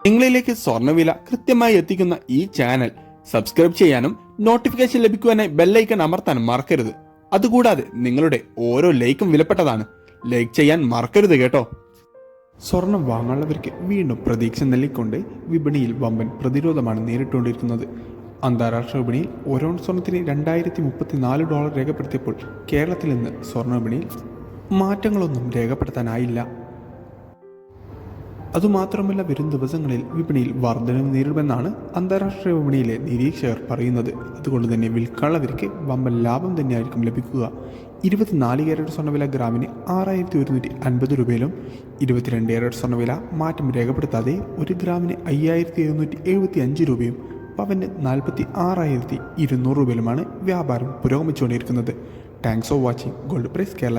നിങ്ങളിലേക്ക് സ്വർണ്ണവില കൃത്യമായി എത്തിക്കുന്ന ഈ ചാനൽ സബ്സ്ക്രൈബ് ചെയ്യാനും നോട്ടിഫിക്കേഷൻ ലഭിക്കുവാനായി ബെല്ലൈക്കൺ അമർത്താനും മറക്കരുത്. അതുകൂടാതെ നിങ്ങളുടെ ഓരോ ലൈക്കും വിലപ്പെട്ടതാണ്. ലൈക്ക് ചെയ്യാൻ മറക്കരുത് കേട്ടോ. സ്വർണം വാങ്ങാനുള്ളവർക്ക് വീണ്ടും പ്രതീക്ഷ നൽകിക്കൊണ്ട് വിപണിയിൽ വമ്പൻ പ്രതിരോധമാണ് നേരിട്ടുകൊണ്ടിരിക്കുന്നത്. അന്താരാഷ്ട്ര വിപണിയിൽ ഓരോ സ്വർണത്തിന് $2034 രേഖപ്പെടുത്തിയപ്പോൾ കേരളത്തിൽ നിന്ന് സ്വർണ്ണ വിപണിയിൽ മാറ്റങ്ങളൊന്നും രേഖപ്പെടുത്താനായില്ല. അതുമാത്രമല്ല, വരും ദിവസങ്ങളിൽ വിപണിയിൽ വർധനവ് നേരിടുമെന്നാണ് അന്താരാഷ്ട്ര വിപണിയിലെ നിരീക്ഷകർ പറയുന്നത്. അതുകൊണ്ട് തന്നെ വിൽക്കാനുള്ളവർക്ക് വമ്പൻ ലാഭം തന്നെയായിരിക്കും ലഭിക്കുക. 24 ക്യാരറ്റ് സ്വർണ്ണവില ഗ്രാമിന് 6150 രൂപയിലും 22 ക്യാരറ്റ് സ്വർണ്ണവില മാറ്റം രേഖപ്പെടുത്താതെ 1 ഗ്രാമിന് 5775 രൂപയും പവന് 46,200 രൂപയിലുമാണ് വ്യാപാരം പുരോഗമിച്ചുകൊണ്ടിരിക്കുന്നത്. Thanks for watching. Gold price Kerala.